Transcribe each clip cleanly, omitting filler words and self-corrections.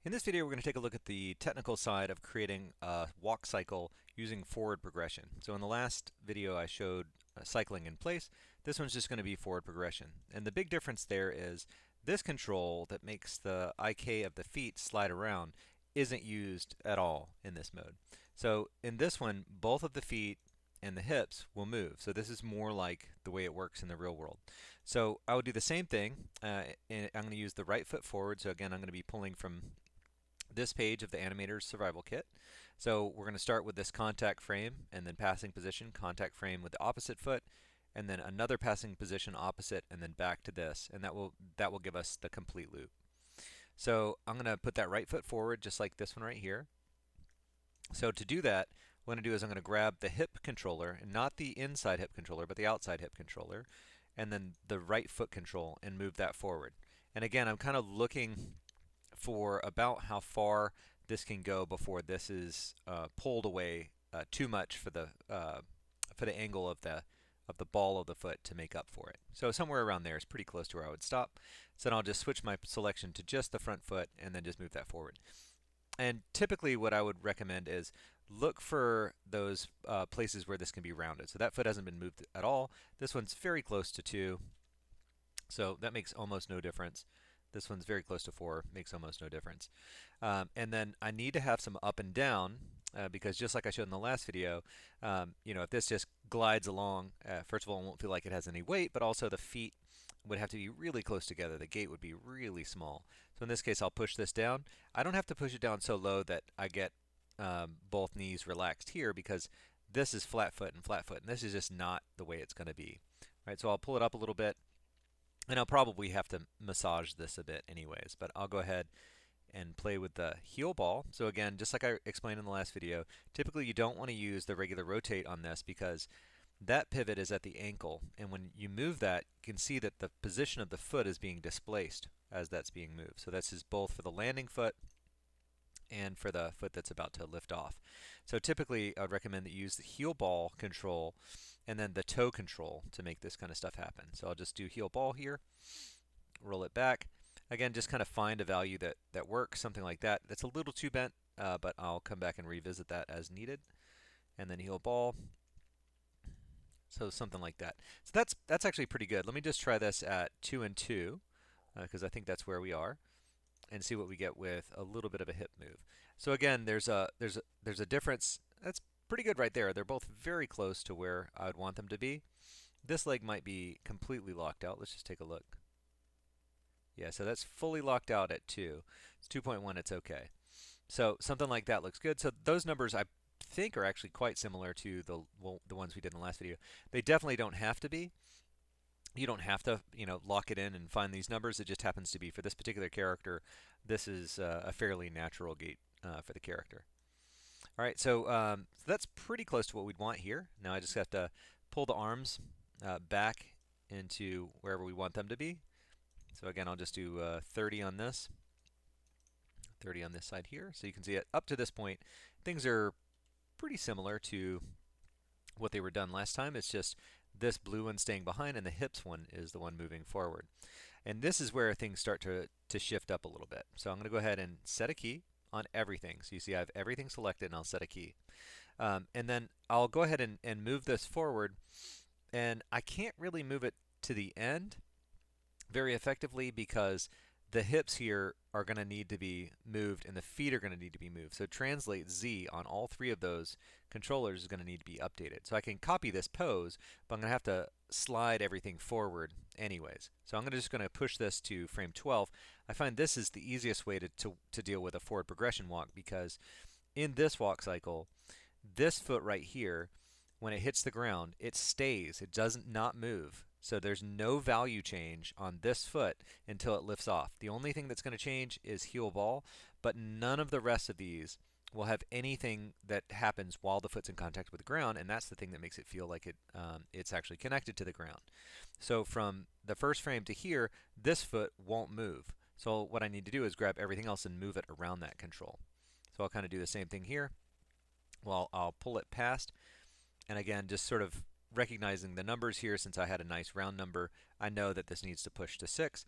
In this video, we're going to take a look at the technical side of creating a walk cycle using forward progression. So in the last video, I showed cycling in place. This one's just going to be forward progression. And the big difference there is this control that makes the IK of the feet slide around isn't used at all in this mode. So in this one, both of the feet and the hips will move. So this is more like the way it works in the real world. So I will do the same thing. And I'm going to use the right foot forward. So again, I'm going to be pulling from this page of the Animator's Survival Kit. So we're going to start with this contact frame and then passing position, contact frame with the opposite foot, and then another passing position opposite, and then back to this, and that will give us the complete loop. So I'm going to put that right foot forward just like this one right here. So to do that, what I'm going to do is I'm going to grab the hip controller, and not the inside hip controller, but the outside hip controller, and then the right foot control and move that forward. And again, I'm kind of looking for about how far this can go before this is pulled away too much for the angle of the ball of the foot to make up for it. So somewhere around there is pretty close to where I would stop. So then I'll just switch my selection to just the front foot and then just move that forward. And typically what I would recommend is look for those places where this can be rounded. So that foot hasn't been moved at all. This one's very close to 2. So that makes almost no difference. This one's very close to 4, makes almost no difference. And then I need to have some up and down because just like I showed in the last video, if this just glides along, first of all, it won't feel like it has any weight, but also the feet would have to be really close together. The gait would be really small. So in this case, I'll push this down. I don't have to push it down so low that I get both knees relaxed here because this is flat foot, and this is just not the way it's going to be. Right, so I'll pull it up a little bit. And I'll probably have to massage this a bit anyways, but I'll go ahead and play with the heel ball. So again, just like I explained in the last video, typically you don't want to use the regular rotate on this because that pivot is at the ankle, and when you move that, you can see that the position of the foot is being displaced as that's being moved. So this is both for the landing foot and for the foot that's about to lift off. So typically I'd recommend that you use the heel ball control and then the toe control to make this kind of stuff happen. So I'll just do heel ball here, roll it back. Again, just kind of find a value that works, something like that. That's a little too bent, but I'll come back and revisit that as needed. And then heel ball. So something like that. So that's actually pretty good. Let me just try this at 2 and 2 because I think that's where we are, and see what we get with a little bit of a hip move. So again, there's a difference. That's pretty good right there. They're both very close to where I would want them to be. This leg might be completely locked out. Let's just take a look. Yeah, so that's fully locked out at 2. It's 2.1, it's okay. So something like that looks good. So those numbers I think are actually quite similar to the ones we did in the last video. They definitely don't have to be. You don't have to, lock it in and find these numbers. It just happens to be for this particular character. This is a fairly natural gait for the character. All right, so that's pretty close to what we'd want here. Now I just have to pull the arms back into wherever we want them to be. So again, I'll just do 30 on this, 30 on this side here. So you can see it up to this point, things are pretty similar to what they were done last time. It's just this blue one staying behind and the hips one is the one moving forward. And this is where things start to shift up a little bit. So I'm going to go ahead and set a key on everything. So you see I have everything selected and I'll set a key. And then I'll go ahead and move this forward, and I can't really move it to the end very effectively because the hips here are going to need to be moved and the feet are going to need to be moved. So translate Z on all 3 of those controllers is going to need to be updated. So I can copy this pose, but I'm going to have to slide everything forward anyways. So I'm just going to push this to frame 12. I find this is the easiest way to deal with a forward progression walk because in this walk cycle, this foot right here, when it hits the ground, it stays. It doesn't not move. So there's no value change on this foot until it lifts off. The only thing that's going to change is heel ball, but none of the rest of these will have anything that happens while the foot's in contact with the ground, and that's the thing that makes it feel like it's actually connected to the ground. So from the first frame to here, this foot won't move. So what I need to do is grab everything else and move it around that control. So I'll kind of do the same thing here. Well, I'll pull it past, and again, just sort of recognizing the numbers here, since I had a nice round number, I know that this needs to push to 6.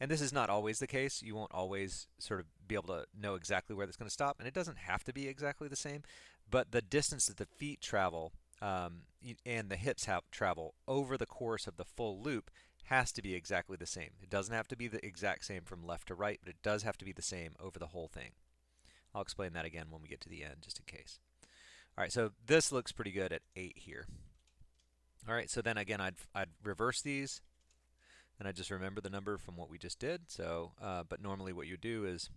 And this is not always the case. You won't always sort of be able to know exactly where that's going to stop. And it doesn't have to be exactly the same, but the distance that the feet travel and the hips travel over the course of the full loop has to be exactly the same. It doesn't have to be the exact same from left to right, but it does have to be the same over the whole thing. I'll explain that again when we get to the end, just in case. All right, so this looks pretty good at 8 here. All right, so then again, I'd reverse these, and I just remember the number from what we just did. So, but normally what you do is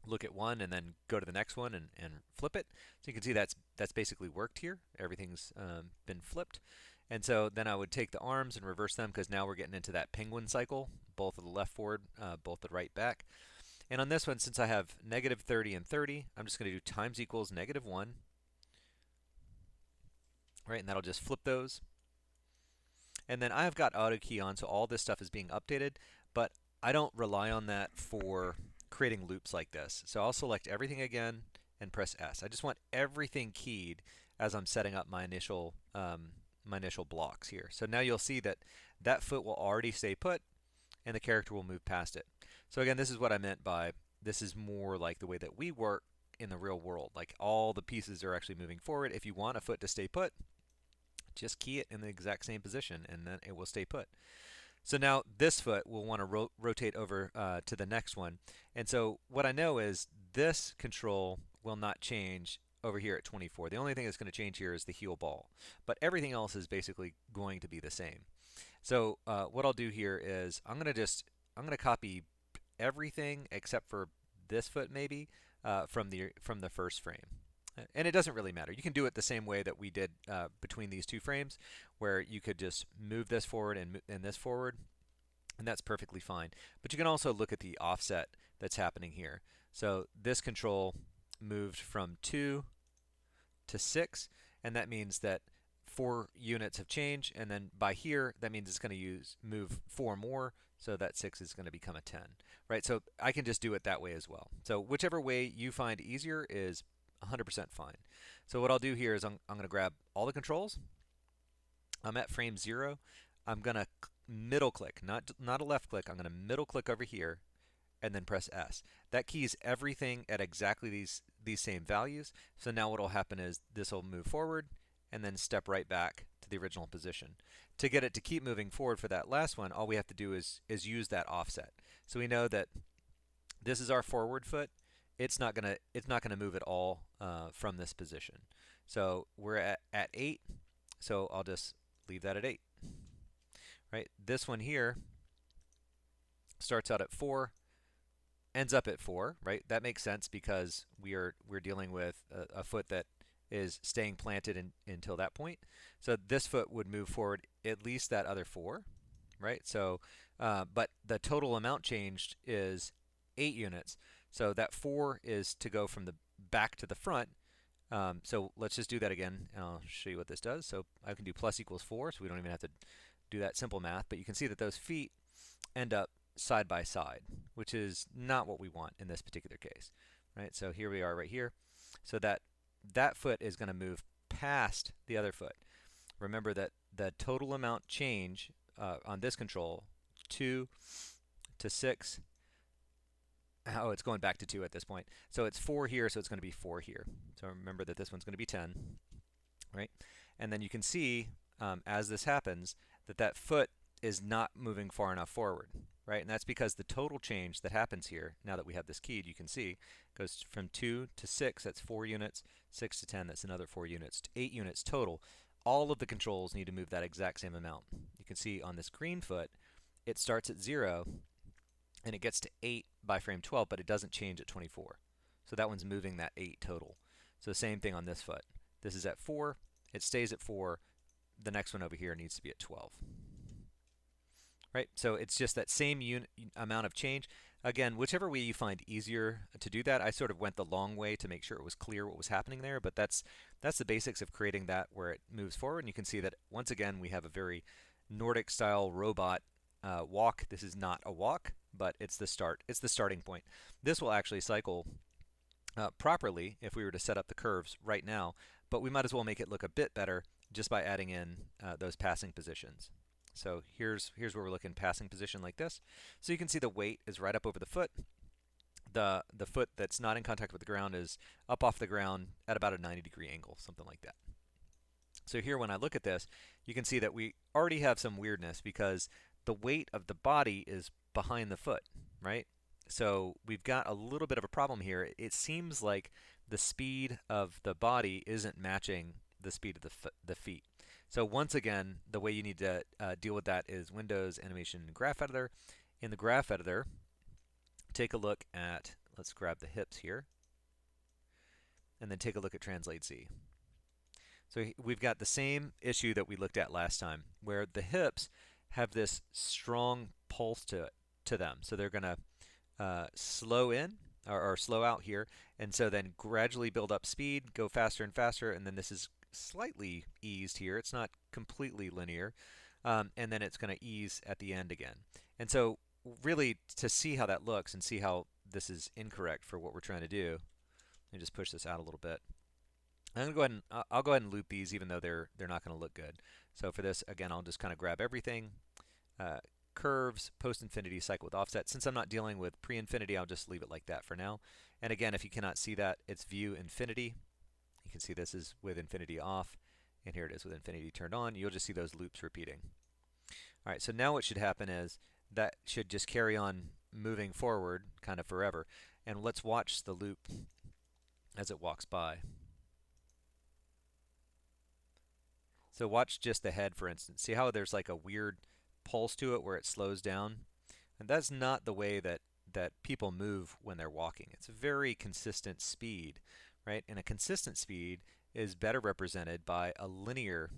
look at one and then go to the next one and flip it. So you can see that's basically worked here. Everything's been flipped. And so then I would take the arms and reverse them because now we're getting into that penguin cycle, both of the left forward, both the right back. And on this one, since I have negative 30 and 30, I'm just going to do times equals negative 1. Right, and that'll just flip those. And then I've got auto key on, so all this stuff is being updated, but I don't rely on that for creating loops like this. So I'll select everything again and press S. I just want everything keyed as I'm setting up my initial blocks here. So now you'll see that that foot will already stay put and the character will move past it. So again, this is what I meant by this is more like the way that we work in the real world. Like all the pieces are actually moving forward. If you want a foot to stay put, just key it in the exact same position and then it will stay put. So now this foot will want to rotate over to the next one. And so what I know is this control will not change over here at 24. The only thing that's going to change here is the heel ball. But everything else is basically going to be the same. So what I'll do here is I'm going to copy everything except for this foot maybe from the first frame. And it doesn't really matter. You can do it the same way that we did between these two frames, where you could just move this forward and this forward, and that's perfectly fine. But you can also look at the offset that's happening here. So this control moved from 2 to 6, and that means that 4 units have changed, and then by here, that means it's going to move 4 more, so that 6 is going to become a 10. Right? So I can just do it that way as well. So whichever way you find easier is 100% fine. So what I'll do here is I'm going to grab all the controls. I'm at frame 0. I'm going to middle click, not a left click. I'm going to middle click over here and then press S. That keys everything at exactly these same values. So now what will happen is this will move forward and then step right back to the original position. To get it to keep moving forward for that last one, all we have to do is use that offset. So we know that this is our forward foot. It's not gonna move at all from this position. So we're at 8, so I'll just leave that at 8. Right? This one here starts out at 4, ends up at 4. Right? That makes sense because we're dealing with a foot that is staying planted until that point. So this foot would move forward at least that other 4. Right? So, but the total amount changed is 8 units. So that 4 is to go from the back to the front. So let's just do that again, and I'll show you what this does. So I can do plus equals 4, so we don't even have to do that simple math. But you can see that those feet end up side by side, which is not what we want in this particular case. Right? So here we are right here. So that foot is going to move past the other foot. Remember that the total amount change on this control, 2 to 6, oh, it's going back to 2 at this point. So it's 4 here, so it's going to be 4 here. So remember that this one's going to be 10, right? And then you can see, as this happens, that foot is not moving far enough forward, right? And that's because the total change that happens here, now that we have this keyed, you can see, goes from 2 to 6, that's 4 units, 6 to 10, that's another 4 units, 8 units total. All of the controls need to move that exact same amount. You can see on this green foot, it starts at 0, and it gets to 8 by frame 12, but it doesn't change at 24. So that one's moving that 8 total. So same thing on this foot. This is at 4, it stays at 4, the next one over here needs to be at 12. Right? So it's just that same amount of change. Again, whichever way you find easier to do that, I sort of went the long way to make sure it was clear what was happening there, but that's the basics of creating that where it moves forward. And you can see that once again we have a very Nordic style robot walk. This is not a walk, but it's the start. It's the starting point. This will actually cycle properly if we were to set up the curves right now, but we might as well make it look a bit better just by adding in those passing positions. So here's where we're looking passing position like this. So you can see the weight is right up over the foot. the foot that's not in contact with the ground is up off the ground at about a 90-degree angle, something like that. So here when I look at this, you can see that we already have some weirdness because the weight of the body is behind the foot, right? So we've got a little bit of a problem here. It seems like the speed of the body isn't matching the speed of the feet. So once again, the way you need to deal with that is Windows Animation Graph Editor. In the Graph Editor, take a look at, let's grab the hips here, and then take a look at Translate Z. So we've got the same issue that we looked at last time, where the hips have this strong pulse to them. So they're going to slow in or slow out here, and so then gradually build up speed, go faster and faster, and then this is slightly eased here. It's not completely linear, and then it's going to ease at the end again. And so really, to see how that looks and see how this is incorrect for what we're trying to do, let me just push this out a little bit. I'm gonna go ahead and I'll go ahead and loop these, even though they're not going to look good. So for this, again, I'll just kind of grab everything, curves, post-infinity, cycle with offset. Since I'm not dealing with pre-infinity, I'll just leave it like that for now. And again, if you cannot see that, it's view infinity. You can see this is with infinity off, and here it is with infinity turned on. You'll just see those loops repeating. All right, so now what should happen is that should just carry on moving forward kind of forever. And let's watch the loop as it walks by. So watch just the head, for instance. See how there's like a weird pulse to it where it slows down? And that's not the way that people move when they're walking. It's a very consistent speed, right? And a consistent speed is better represented by a linear.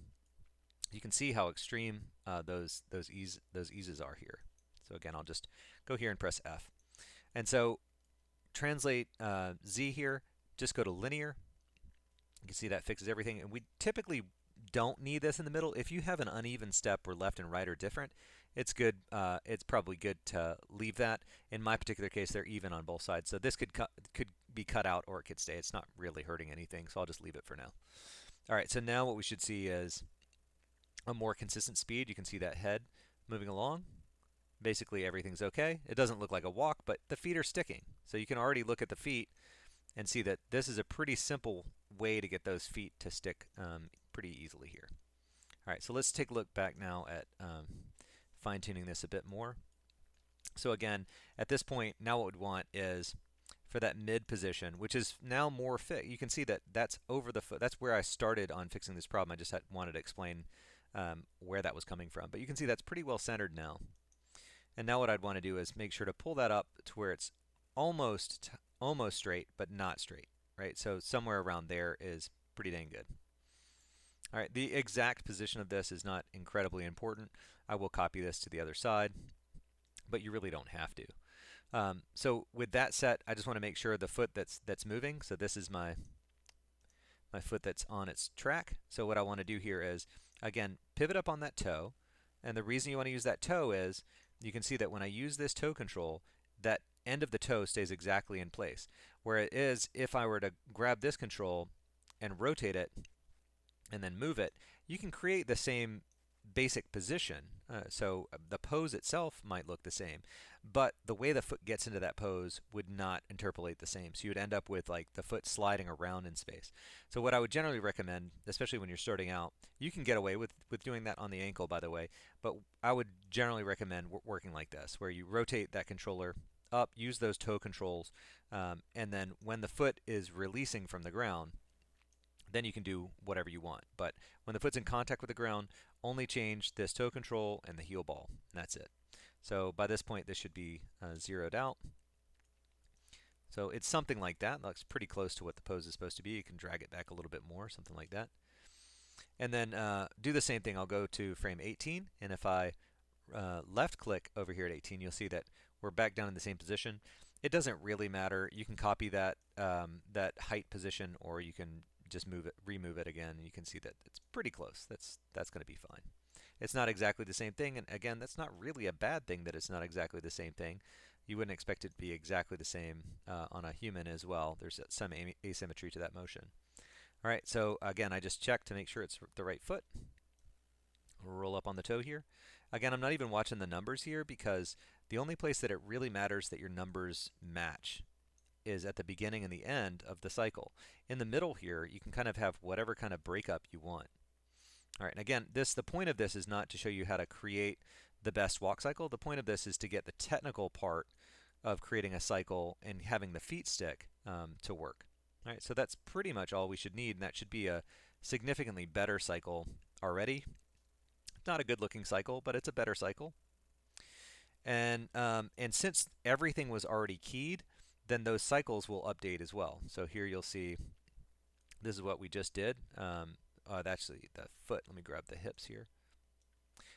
You can see how extreme those eases are here. So again, I'll just go here and press F. And so translate Z here, just go to linear. You can see that fixes everything. And we typically don't need this in the middle. If you have an uneven step where left and right are different, it's good. It's probably good to leave that. In my particular case, they're even on both sides, so this could be cut out or it could stay. It's not really hurting anything, so I'll just leave it for now. All right, so now what we should see is a more consistent speed. You can see that head moving along. Basically, everything's okay. It doesn't look like a walk, but the feet are sticking. So you can already look at the feet and see that this is a pretty simple way to get those feet to stick pretty easily here. All right, so let's take a look back now at fine-tuning this a bit more. So again, at this point, now what we'd want is for that mid position, which is now more fit. You can see that that's over the foot. That's where I started on fixing this problem. I just wanted to explain where that was coming from. But you can see that's pretty well centered now. And now what I'd want to do is make sure to pull that up to where it's almost straight, but not straight, right? So somewhere around there is pretty dang good. All right, the exact position of this is not incredibly important. I will copy this to the other side, but you really don't have to. So with that set, I just want to make sure the foot that's moving. So this is my foot that's on its track. So what I want to do here is, again, pivot up on that toe. And the reason you want to use that toe is you can see that when I use this toe control, that end of the toe stays exactly in place. Where it is, if I were to grab this control and rotate it, and then move it, you can create the same basic position. So the pose itself might look the same, but the way the foot gets into that pose would not interpolate the same. So you would end up with like the foot sliding around in space. So what I would generally recommend, especially when you're starting out, you can get away with doing that on the ankle, by the way, but I would generally recommend working like this, where you rotate that controller up, use those toe controls, and then when the foot is releasing from the ground, then you can do whatever you want. But when the foot's in contact with the ground, only change this toe control and the heel ball, and that's it. So by this point, this should be zeroed out. So it's something like that. Looks pretty close to what the pose is supposed to be. You can drag it back a little bit more, something like that. And then do the same thing. I'll go to frame 18, and if I left click over here at 18, you'll see that we're back down in the same position. It doesn't really matter. You can copy that that height position, or you can just remove it again. You can see that it's pretty close. That's going to be fine. It's not exactly the same thing, and again, that's not really a bad thing that it's not exactly the same thing. You wouldn't expect it to be exactly the same on a human as well. There's some asymmetry to that motion. All right, so again, I just checked to make sure it's the right foot. Roll up on the toe here. Again, I'm not even watching the numbers here because the only place that it really matters that your numbers match is at the beginning and the end of the cycle. In the middle here, you can kind of have whatever kind of breakup you want. All right, and again, the point of this is not to show you how to create the best walk cycle. The point of this is to get the technical part of creating a cycle and having the feet stick to work. All right, so that's pretty much all we should need, and that should be a significantly better cycle already. Not a good-looking cycle, but it's a better cycle. And since everything was already keyed, then those cycles will update as well. So here you'll see this is what we just did. Actually, the foot. Let me grab the hips here.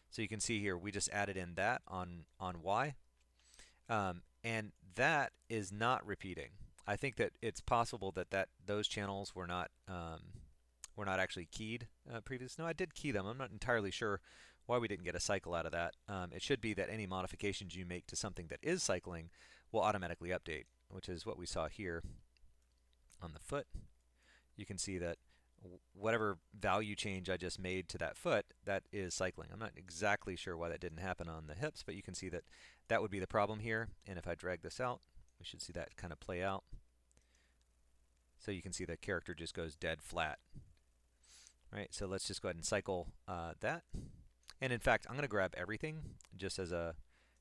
So you can see here we just added in that on Y, and that is not repeating. I think that it's possible that those channels were not actually keyed previously. No, I did key them. I'm not entirely sure why we didn't get a cycle out of that. It should be that any modifications you make to something that is cycling will automatically update, which is what we saw here on the foot. You can see that whatever value change I just made to that foot, that is cycling. I'm not exactly sure why that didn't happen on the hips, but you can see that that would be the problem here. And if I drag this out, we should see that kind of play out. So you can see the character just goes dead flat. Right, so let's just go ahead and cycle that. And in fact, I'm going to grab everything just as a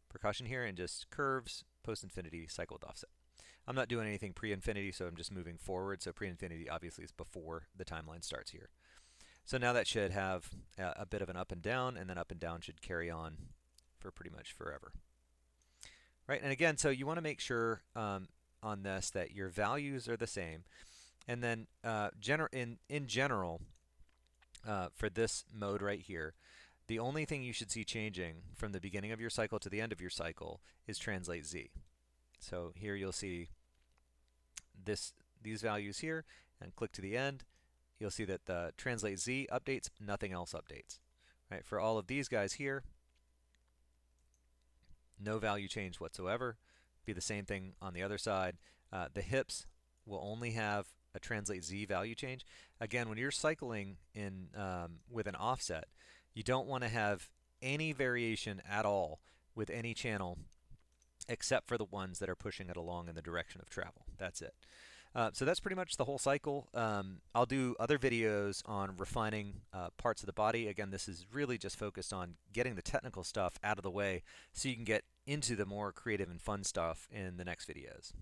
precaution here and just curves, post-infinity, cycled offset. I'm not doing anything pre-infinity, so I'm just moving forward. So pre-infinity obviously is before the timeline starts here. So now that should have a bit of an up and down, and then up and down should carry on for pretty much forever. Right, and again, so you want to make sure on this that your values are the same. And then in general, for this mode right here, the only thing you should see changing from the beginning of your cycle to the end of your cycle is translate z. So here you'll see these values here, and click to the end. You'll see that the translate z updates, nothing else updates. Right, for all of these guys here, no value change whatsoever. Be the same thing on the other side. The hips will only have a translate z value change. Again, when you're cycling in with an offset, you don't want to have any variation at all with any channel except for the ones that are pushing it along in the direction of travel. That's it. So that's pretty much the whole cycle. I'll do other videos on refining parts of the body. Again, this is really just focused on getting the technical stuff out of the way so you can get into the more creative and fun stuff in the next videos.